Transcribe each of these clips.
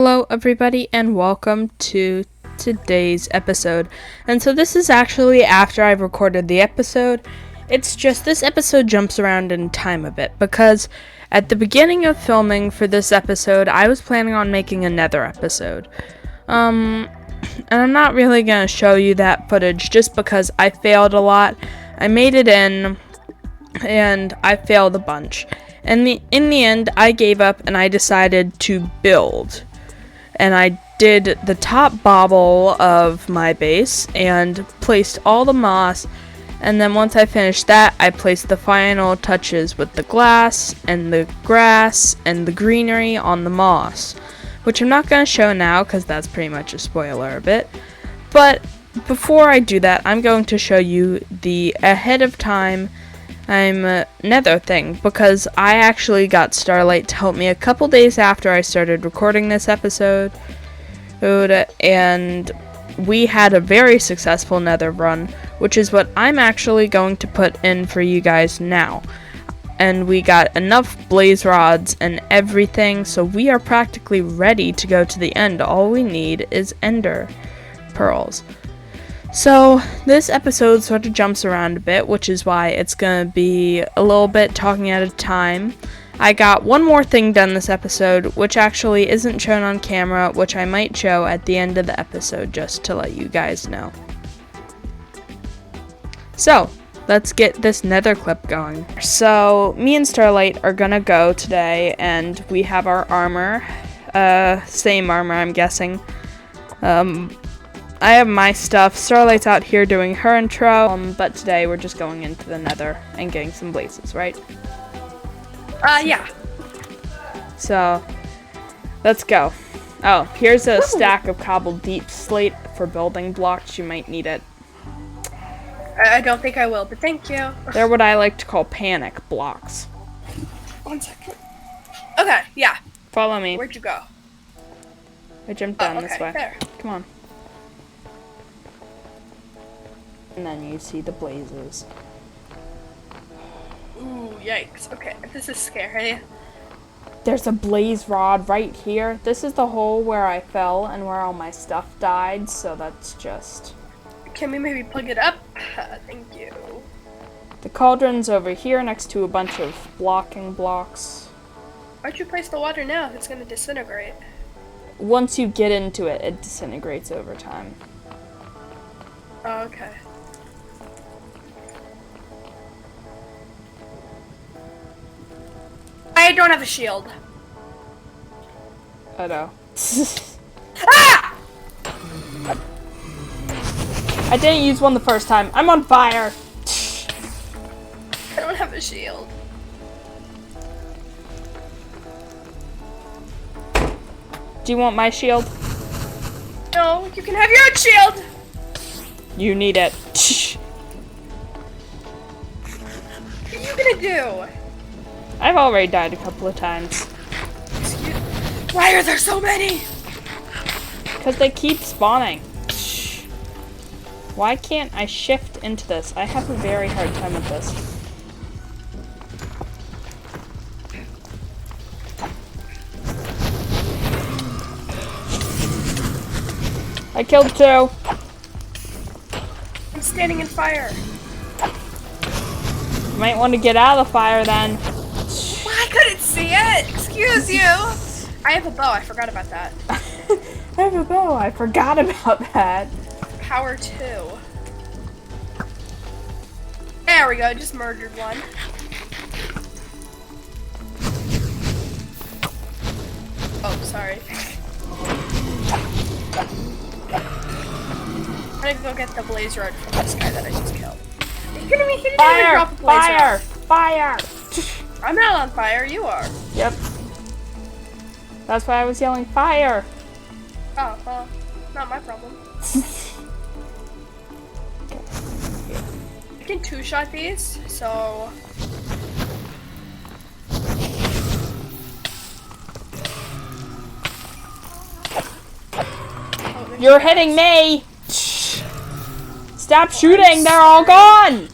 Hello everybody and welcome to today's episode. And so this is actually after I've recorded the episode. It's just this episode jumps around in time a bit because at the beginning of filming for this episode, I was planning on making a Nether episode. And I'm not really going to show you that footage just because I failed a lot. I made it in and I failed a bunch. And in the end, I gave up and I decided to build. And I did the top bobble of my base and placed all the moss, and then once I finished that, I placed the final touches with the glass and the grass and the greenery on the moss, which I'm not going to show now because that's pretty much a spoiler a bit. But before I do that, I'm going to show you the ahead of time Nether thing, because I actually got Starlight to help me a couple days after I started recording this episode, and we had a very successful Nether run, which is what I'm actually going to put in for you guys now. And we got enough blaze rods and everything, so we are practically ready to go to the end. All we need is ender pearls. So, this episode sort of jumps around a bit, which is why it's going to be a little bit talking at a time. I got one more thing done this episode, which actually isn't shown on camera, which I might show at the end of the episode, just to let you guys know. So, let's get this Nether clip going. So, me and Starlight are going to go today, and we have our armor. Same armor, I'm guessing. I have my stuff. Starlight's out here doing her intro, but today we're just going into the Nether and getting some blazes, right? Yeah. So, let's go. Oh, here's a stack of cobbled deep slate for building blocks. You might need it. I don't think I will, but thank you. They're what I like to call panic blocks. 1 second. Okay, yeah. Follow me. Where'd you go? I jumped down okay, this way. There. Come on. And then you see the blazes. Ooh, yikes. Okay, this is scary. There's a blaze rod right here. This is the hole where I fell and where all my stuff died, so that's just... Can we maybe plug it up? Thank you. The cauldron's over here next to a bunch of blocking blocks. Why'd you place the water now? It's gonna disintegrate. Once you get into it, it disintegrates over time. Oh, okay. I don't have a shield. Oh no. Ah! I didn't use one the first time. I'm on fire! I don't have a shield. Do you want my shield? No, you can have your own shield! You need it. What are you gonna do? I've already died a couple of times. Why are there so many? Because they keep spawning. Why can't I shift into this? I have a very hard time with this. I killed 2. I'm standing in fire. You might want to get out of the fire then. Well, I couldn't see it. Excuse you. I have a bow. I forgot about that. I have a bow. I forgot about that. Power 2. There we go. Just murdered one. Oh, sorry. I'm gonna go get the blaze rod from this guy that I just killed. Are you kidding me? He didn't even drop a blaze rod. Fire! I'm not on fire. You are. Yep. That's why I was yelling fire. Oh, well, not my problem. I can two-shot these, so... Oh, You're hitting me! Stop shooting, they're all gone!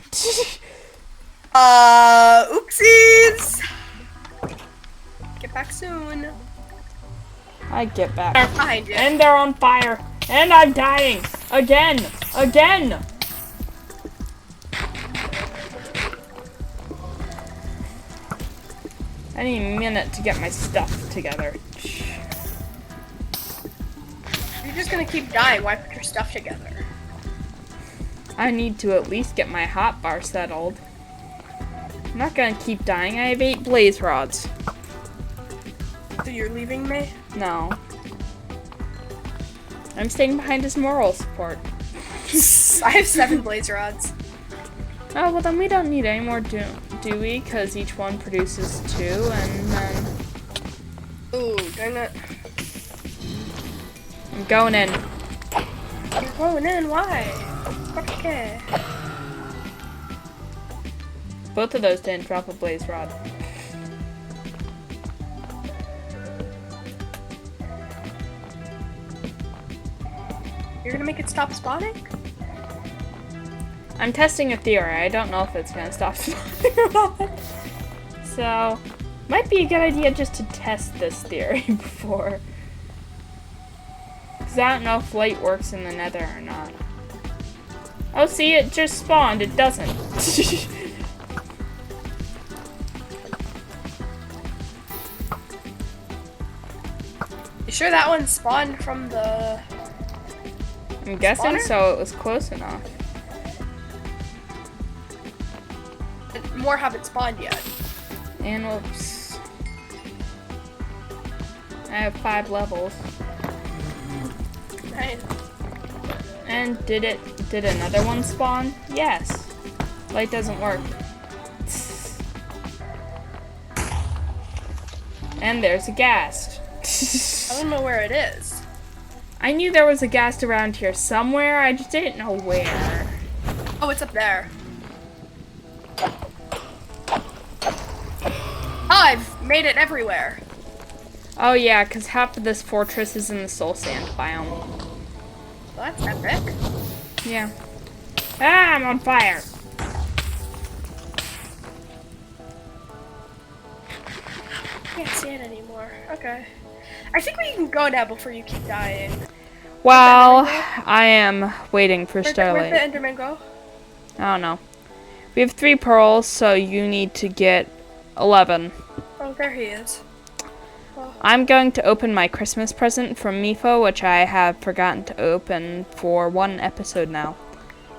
Oopsies! Get back soon. I get back. They're behind you. And they're on fire. And I'm dying. Again. Again. I need a minute to get my stuff together. You're just gonna keep dying. Why put your stuff together? I need to at least get my hotbar settled. I'm not gonna keep dying. I have 8 blaze rods. So you're leaving me? No. I'm staying behind as moral support. I have 7 blaze rods. Oh, well then we don't need any more, do we? Because each one produces 2, and then... Ooh, dang it. I'm going in. You're going in? Why? Okay. Both of those didn't drop a blaze rod. You're gonna make it stop spawning? I'm testing a theory. I don't know if it's gonna stop spawning or not. So, might be a good idea just to test this theory before. Because I don't know if light works in the Nether or not. Oh, see, it just spawned. It doesn't. You sure that one spawned from the... I'm guessing spawner? so. It was close enough. More haven't spawned yet. And whoops. I have 5 levels. Nice. And did another one spawn? Yes. Light doesn't work. And there's a ghast. I don't know where it is. I knew there was a ghast around here somewhere, I just didn't know where. Oh, it's up there. Oh, I've made it everywhere. Oh yeah, because half of this fortress is in the soul sand biome. Well, that's epic. Yeah. Ah, I'm on fire. Can't see it anymore. Okay. I think we can go now before you keep dying. Well, I am waiting for Where'd Starlight. the Enderman go? I don't know. We have 3 pearls, so you need to get 11. Oh, there he is. I'm going to open my Christmas present from Mifo, which I have forgotten to open for 1 episode now.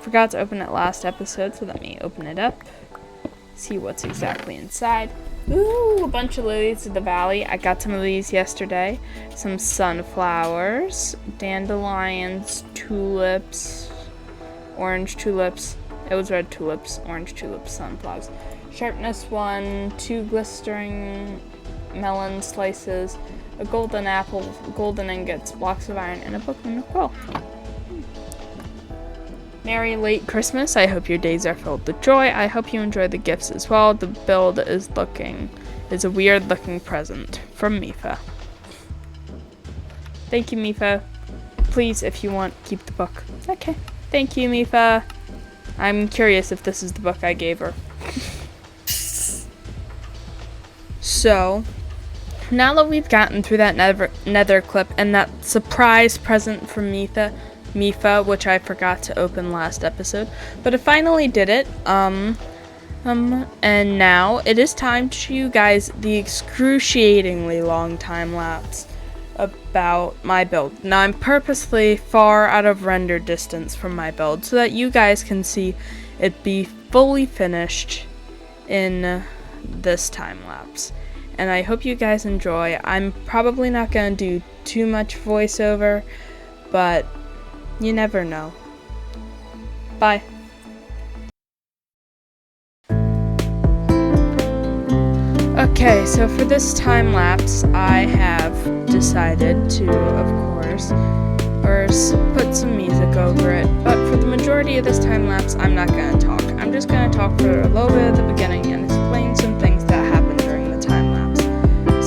Forgot to open it last episode, so let me open it up. See what's exactly inside. Ooh, a bunch of lilies of the valley. I got some of these yesterday. Some sunflowers, dandelions, tulips, orange tulips. It was red tulips, orange tulips, sunflowers. Sharpness 1, 2 glistering melon slices, a golden apple, golden ingots, blocks of iron, and a book from the quill. Merry late Christmas. I hope your days are filled with joy. I hope you enjoy the gifts as well. The build is a weird looking present from Mifa. Thank you, Mifa. Please, if you want, keep the book. Okay. Thank you, Mifa. I'm curious if this is the book I gave her. So, now that we've gotten through that nether clip and that surprise present from Mifa, which I forgot to open last episode, but I finally did it. And now it is time to show you guys the excruciatingly long time lapse about my build. Now I'm purposely far out of render distance from my build so that you guys can see it be fully finished in this time lapse. And I hope you guys enjoy. I'm probably not going to do too much voiceover, but you never know. Bye. Okay, so for this time lapse, I have decided to, of course, first put some music over it. But for the majority of this time lapse, I'm not going to talk. I'm just going to talk for a little bit at the beginning and explain some things that happened during the time lapse.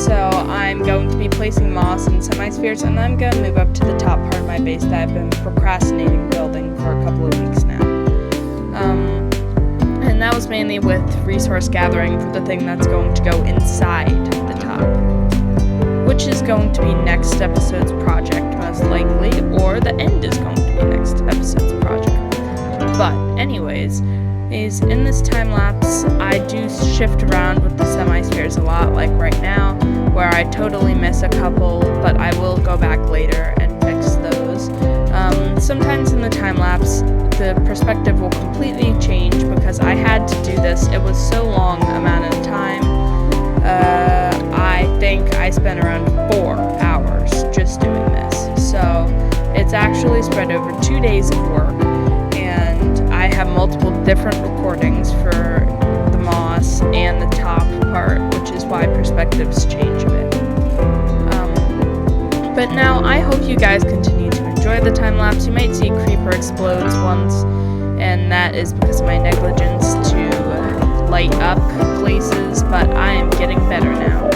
So I'm going to be placing moss and semi-spheres, and I'm going to move up to the top part of my base that I've been procrastinating building for a couple of weeks now. And that was mainly with resource gathering for the thing that's going to go inside the top. which is going to be next episode's project, most likely, or the end is going to be next episode's project. But anyways, in this time lapse, I do shift around with the semi-spheres a lot, like right now, where I totally miss a couple, but I will go back later and fix those. Sometimes in the time lapse, the perspective will completely change because I had to do this. It was so long amount of time. I think I spent around 4 hours just doing this. So it's actually spread over 2 days of work, and I have multiple different recordings for the moss and the top part, which is why perspectives change a bit. But now I hope you guys continue to enjoy the time lapse. You might see a creeper explodes once, and that is because of my negligence to light up places, but I am getting better now.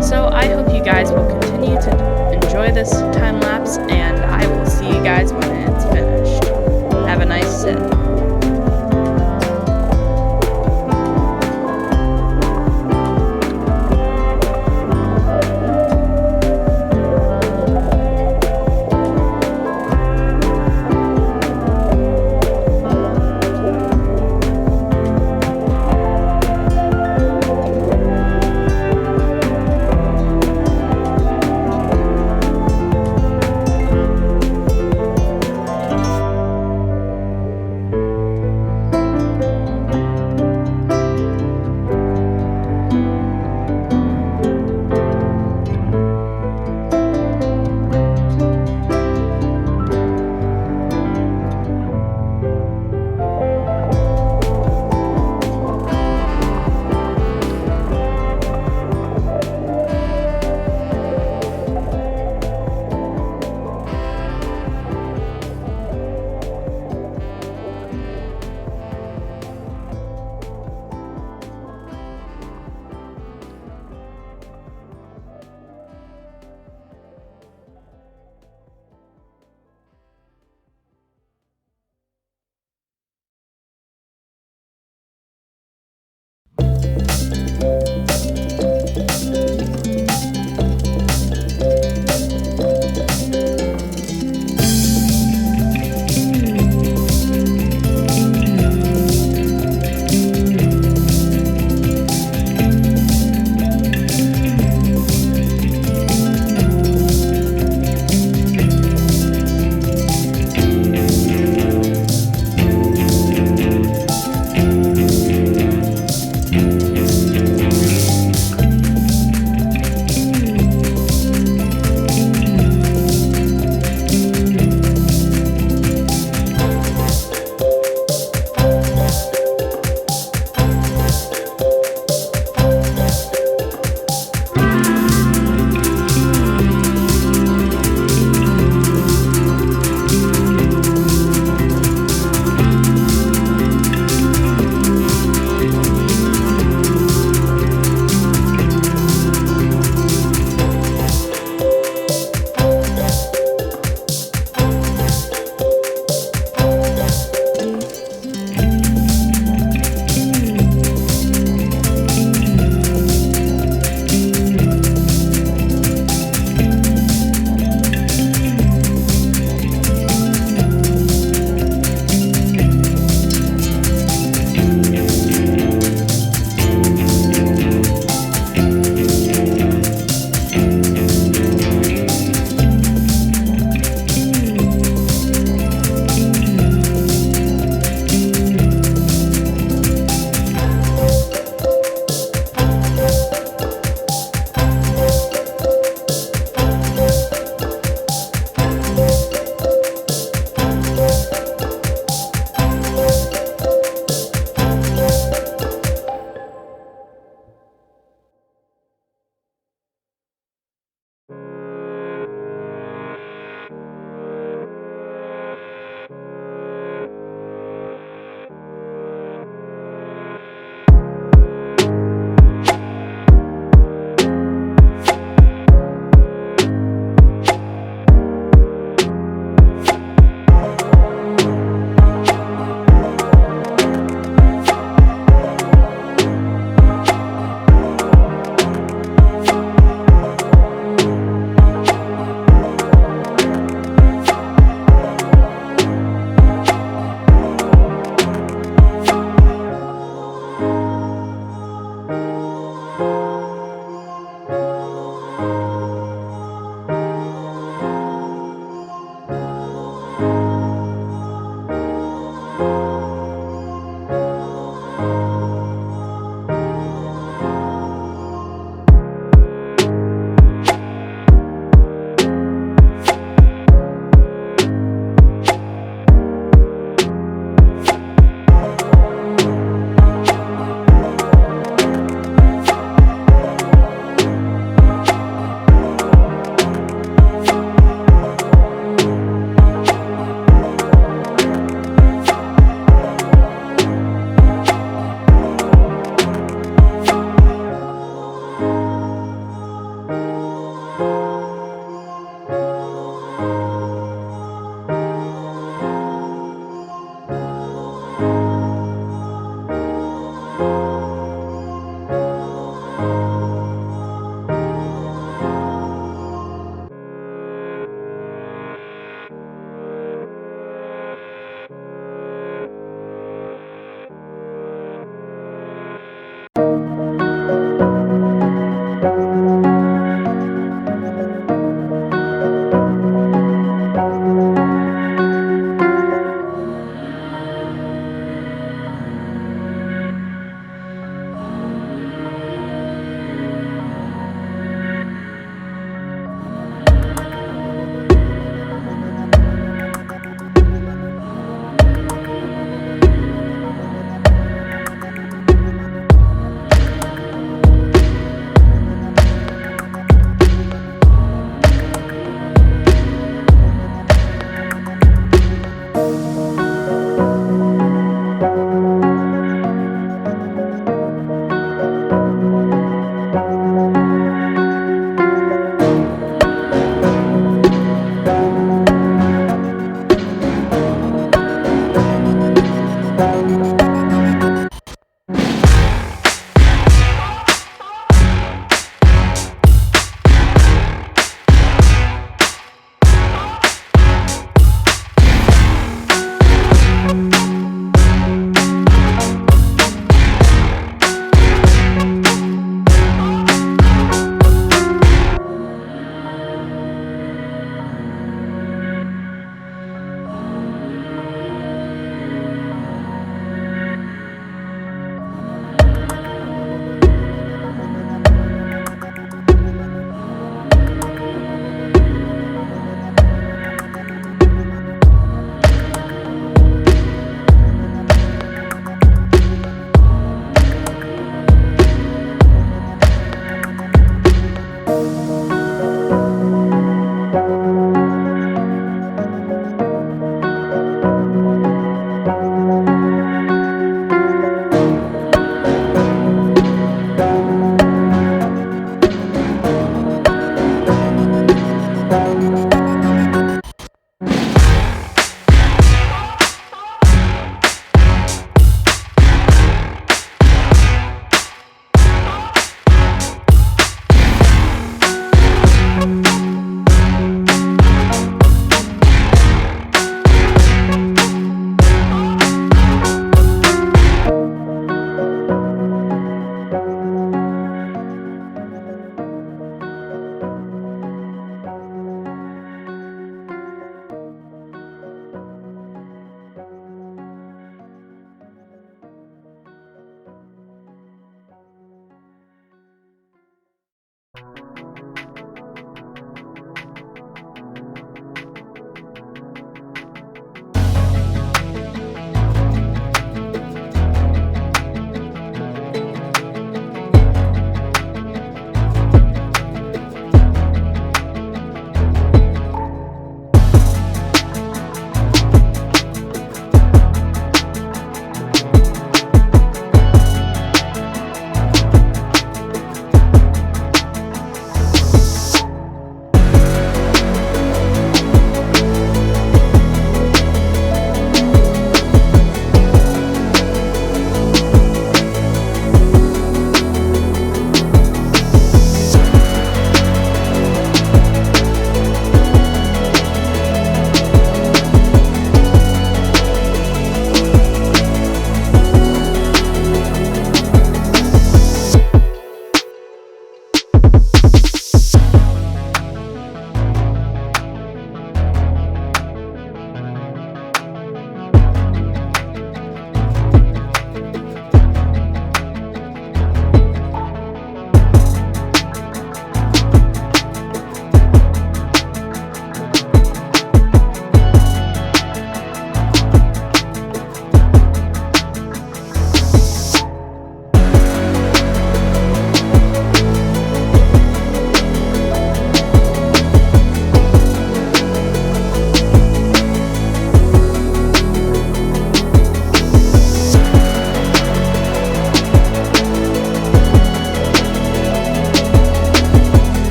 So I hope you guys will continue to enjoy this time lapse, and I will see you guys when it's finished. Have a nice sit.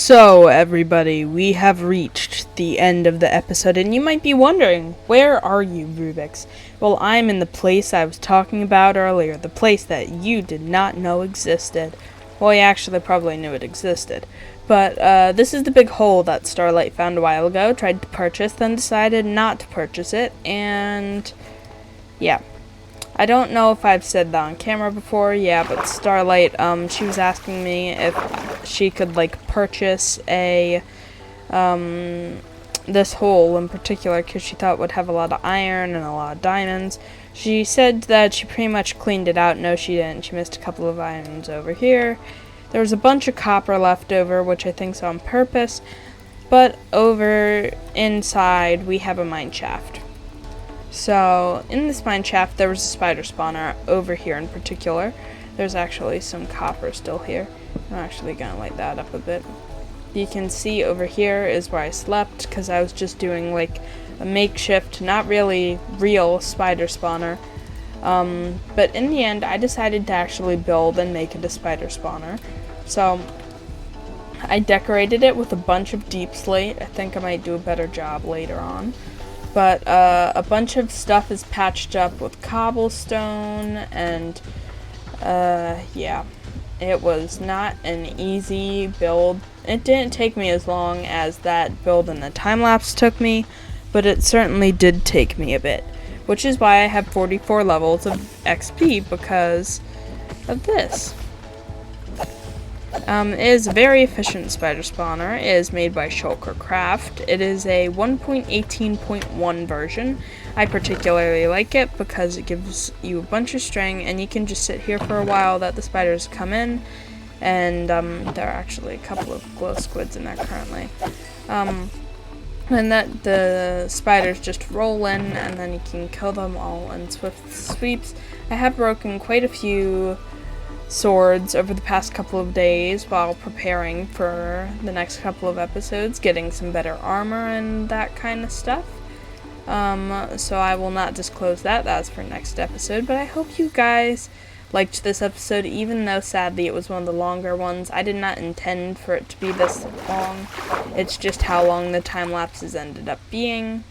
So, everybody, we have reached the end of the episode, and you might be wondering, where are you, Rubik's? Well, I'm in the place I was talking about earlier, the place that you did not know existed. Well, you actually probably knew it existed. But, this is the big hole that Starlight found a while ago, tried to purchase, then decided not to purchase it, and yeah. I don't know if I've said that on camera before, yeah, but Starlight, she was asking me if she could, like, purchase a, this hole in particular, because she thought it would have a lot of iron and a lot of diamonds. She said that she pretty much cleaned it out. No, she didn't. She missed a couple of irons over here. There was a bunch of copper left over, which I think's on purpose, but over inside, we have a mine shaft. So, in this mine shaft, there was a spider spawner over here in particular. There's actually some copper still here. I'm actually gonna light that up a bit. You can see over here is where I slept, because I was just doing, like, a makeshift, not really real spider spawner. But in the end, I decided to actually build and make it a spider spawner. So, I decorated it with a bunch of deep slate. I think I might do a better job later on. But a bunch of stuff is patched up with cobblestone, and yeah, it was not an easy build. It didn't take me as long as that build in the time-lapse took me, but it certainly did take me a bit, which is why I have 44 levels of XP, because of this. It is a very efficient spider spawner. It is made by Shulker Craft. It is a 1.18.1 version. I particularly like it because it gives you a bunch of string, and you can just sit here for a while that the spiders come in, and there are actually a couple of glow squids in there currently. And that the spiders just roll in, and then you can kill them all in swift sweeps. I have broken quite a few swords over the past couple of days while preparing for the next couple of episodes, getting some better armor and that kind of stuff. So I will not disclose that. That's for next episode, but I hope you guys liked this episode, even though sadly it was one of the longer ones. I did not intend for it to be this long. It's just how long the time lapses ended up being.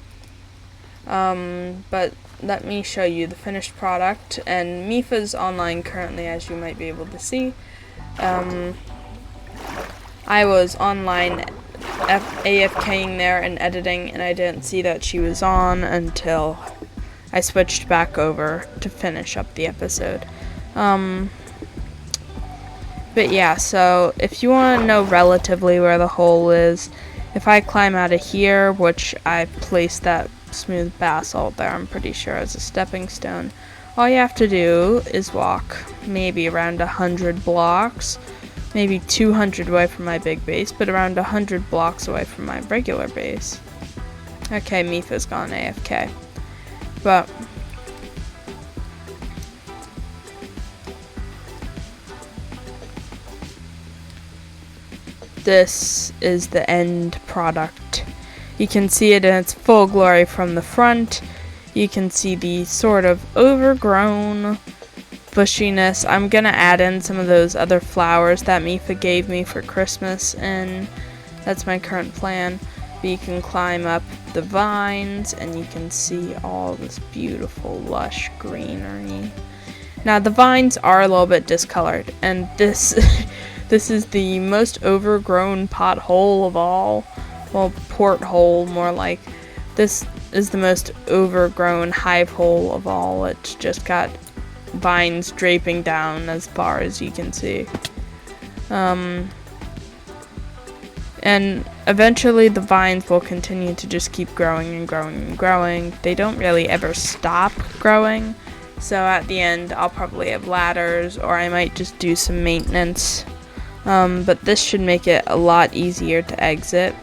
But let me show you the finished product, and Mifa's online currently, as you might be able to see. I was online AFKing there and editing, and I didn't see that she was on until I switched back over to finish up the episode. But yeah, so if you want to know relatively where the hole is, if I climb out of here, which I placed that smooth basalt there, I'm pretty sure, as a stepping stone, all you have to do is walk maybe around 100 blocks, maybe 200 away from my big base, but around 100 blocks away from my regular base. Okay, Mifa's gone AFK. But this is the end product. You can see it in its full glory from the front. You can see the sort of overgrown bushiness. I'm gonna add in some of those other flowers that Mifa gave me for Christmas, and that's my current plan. But you can climb up the vines, and you can see all this beautiful, lush greenery. Now, the vines are a little bit discolored, and this this is the most overgrown pothole of all. Well, porthole, more like. This is the most overgrown hive hole of all. It's just got vines draping down as far as you can see. And eventually the vines will continue to just keep growing and growing and growing. They don't really ever stop growing. So at the end, I'll probably have ladders, or I might just do some maintenance. But this should make it a lot easier to exit,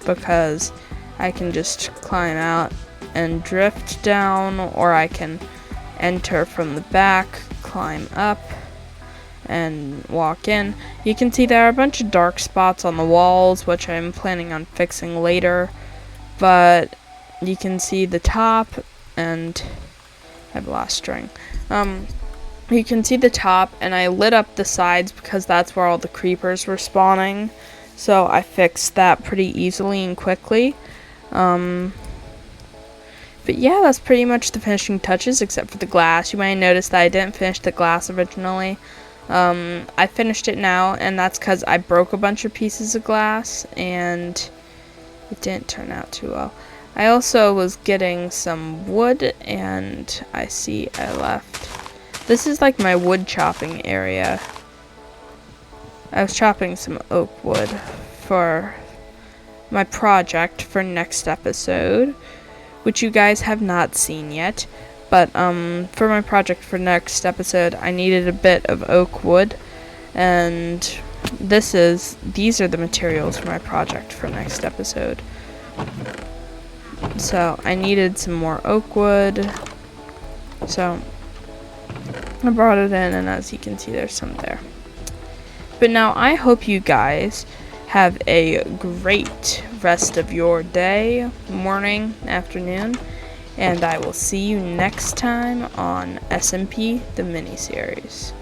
because I can just climb out and drift down, or I can enter from the back, climb up, and walk in. You can see there are a bunch of dark spots on the walls, which I'm planning on fixing later, but you can see the top, and I've lost string. You can see the top, and I lit up the sides because that's where all the creepers were spawning. So I fixed that pretty easily and quickly. But yeah, that's pretty much the finishing touches except for the glass. You might notice that I didn't finish the glass originally. I finished it now, and that's because I broke a bunch of pieces of glass and it didn't turn out too well. I also was getting some wood, and I see I left. This is like my wood chopping area. I was chopping some oak wood for my project for next episode, which you guys have not seen yet. But for my project for next episode, I needed a bit of oak wood, and these are the materials for my project for next episode. So I needed some more oak wood, so I brought it in, and as you can see, there's some there. But now I hope you guys have a great rest of your day, morning, afternoon, and I will see you next time on SMP, the miniseries.